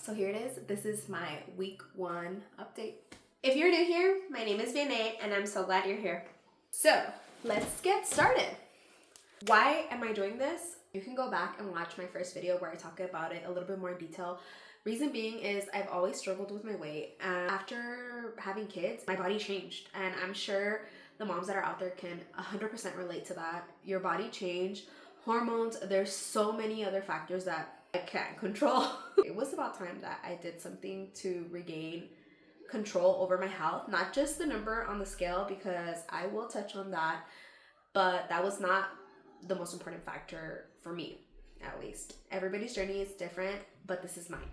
So here it is. This is my week 1 update. If you're new here, my name is Vinay and I'm so glad you're here. So let's get started. Why am I doing this? You can go back and watch my first video where I talk about it a little bit more in detail. Reason being is I've always struggled with my weight, and after having kids, my body changed, and I'm sure the moms that are out there can 100% relate to that. Your body change, hormones, there's so many other factors that I can't control. It was about time that I did something to regain control over my health, not just the number on the scale, because I will touch on that, but that was not the most important factor for me, at least. Everybody's journey is different, but this is mine.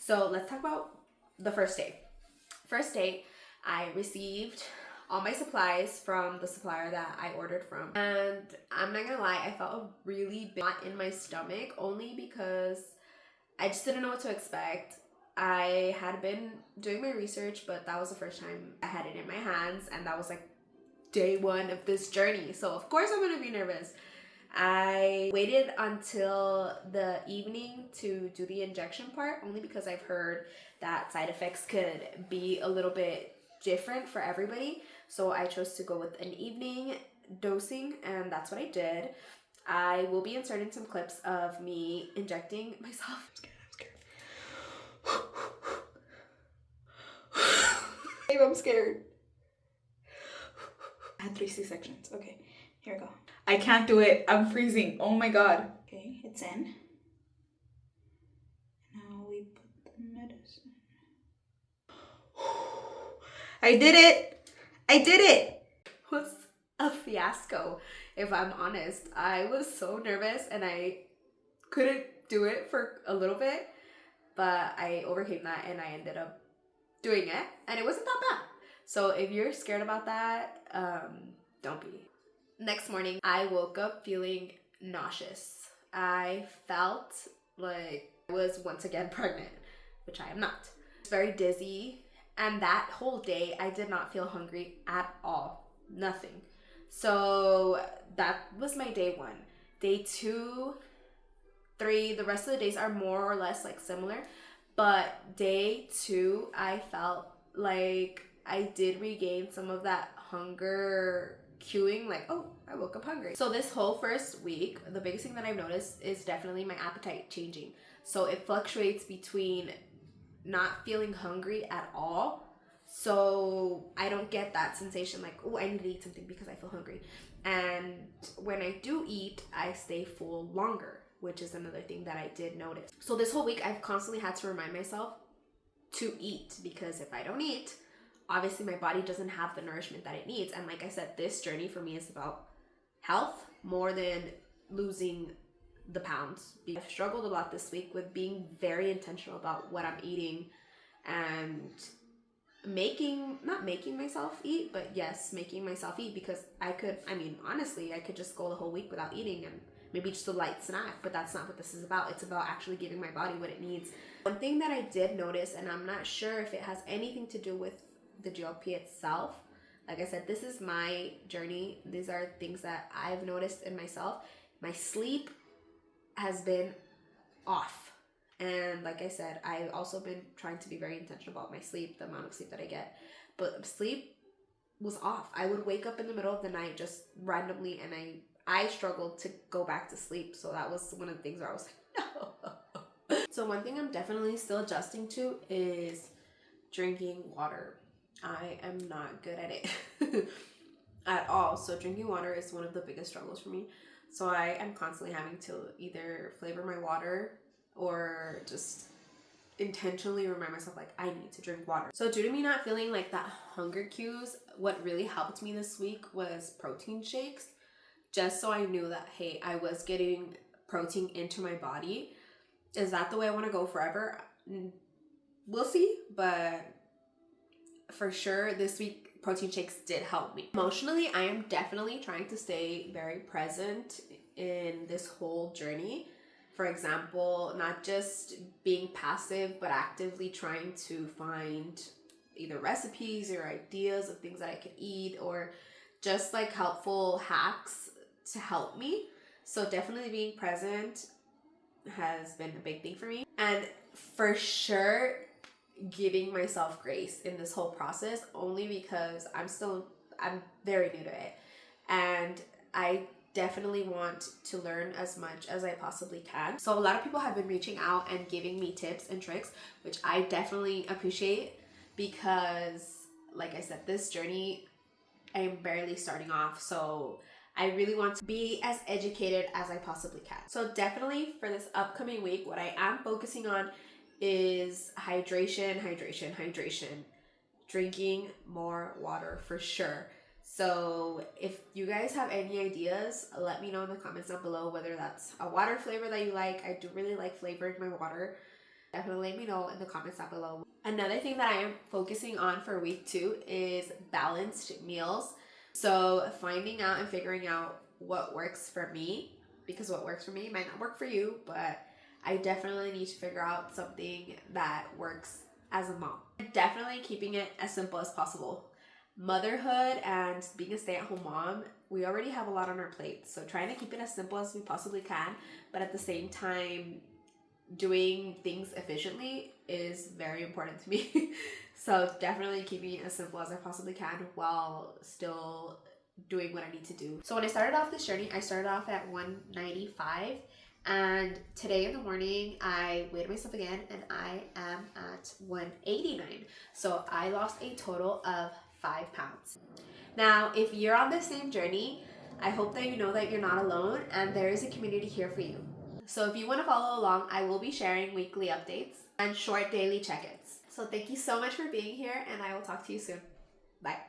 So let's talk about the first day. First day, I received all my supplies from the supplier that I ordered from. And I'm not gonna lie, I felt a really big knot in my stomach, only because I just didn't know what to expect. I had been doing my research, but that was the first time I had it in my hands, and that was like day 1 of this journey. So of course I'm gonna be nervous. I waited until the evening to do the injection part, only because I've heard that side effects could be a little bit different for everybody. So I chose to go with an evening dosing, and that's what I did. I will be inserting some clips of me injecting myself. I'm scared. I'm scared. I had 3 C-sections. Okay, here we go. I can't do it. I'm freezing. Oh my god. Okay, it's in. Now we put the medicine. I did it! I did it! It was a fiasco, if I'm honest. I was so nervous and I couldn't do it for a little bit, but I overcame that and I ended up doing it, and it wasn't that bad. So if you're scared about that, don't be. Next morning, I woke up feeling nauseous. I felt like I was once again pregnant, which I am not. It's very dizzy, and that whole day, I did not feel hungry at all. Nothing. So that was my day 1. Day 2, 3, the rest of the days are more or less like similar, but day 2, I felt like I did regain some of that hunger cueing, like, oh, I woke up hungry. So this whole first week, the biggest thing that I've noticed is definitely my appetite changing. So it fluctuates between not feeling hungry at all, so I don't get that sensation like, oh, I need to eat something because I feel hungry. And when I do eat, I stay full longer, which is another thing that I did notice. So this whole week, I've constantly had to remind myself to eat, because if I don't eat, obviously my body doesn't have the nourishment that it needs. And like I said, this journey for me is about health more than losing the pounds. I've struggled a lot this week with being very intentional about what I'm eating and not making myself eat, but yes, making myself eat, because honestly, I could just go the whole week without eating and maybe just a light snack, but that's not what this is about. It's about actually giving my body what it needs. One thing that I did notice, and I'm not sure if it has anything to do with the GLP itself, like I said, this is my journey. These are things that I've noticed in myself. My sleep has been off. And like I said, I've also been trying to be very intentional about my sleep, the amount of sleep that I get. But sleep was off. I would wake up in the middle of the night just randomly, and I struggled to go back to sleep. So that was one of the things where I was like, no. So one thing I'm definitely still adjusting to is drinking water. I am not good at it at all. So drinking water is one of the biggest struggles for me. So I am constantly having to either flavor my water or just intentionally remind myself like I need to drink water. So due to me not feeling like that hunger cues, what really helped me this week was protein shakes, just so I knew that, hey, I was getting protein into my body. Is that the way I want to go forever? We'll see, but for sure this week protein shakes did help me. Emotionally, I am definitely trying to stay very present in this whole journey. For example, not just being passive, but actively trying to find either recipes or ideas of things that I could eat, or just like helpful hacks to help me. So definitely being present has been a big thing for me. And for sure, giving myself grace in this whole process, only because I'm very new to it. And I definitely want to learn as much as I possibly can. So a lot of people have been reaching out and giving me tips and tricks, which I definitely appreciate, because like I said, this journey, I'm barely starting off. So I really want to be as educated as I possibly can. So definitely for this upcoming week, what I am focusing on is hydration, hydration, hydration. Drinking more water for sure. So if you guys have any ideas, let me know in the comments down below, whether that's a water flavor that you like. I do really like flavoring my water. Definitely let me know in the comments down below. Another thing that I am focusing on for week 2 is balanced meals. So finding out and figuring out what works for me, because what works for me might not work for you, but I definitely need to figure out something that works as a mom. Definitely keeping it as simple as possible. Motherhood and being a stay-at-home mom, we already have a lot on our plate. So trying to keep it as simple as we possibly can, but at the same time, doing things efficiently is very important to me. So definitely keeping it as simple as I possibly can while still doing what I need to do. So when I started off this journey, I started off at 195, and today in the morning I weighed myself again and I am at 189. So I lost a total of 5 pounds. Now, if you're on the same journey, I hope that you know that you're not alone and there is a community here for you. So if you want to follow along, I will be sharing weekly updates and short daily check-ins. So thank you so much for being here, and I will talk to you soon. Bye.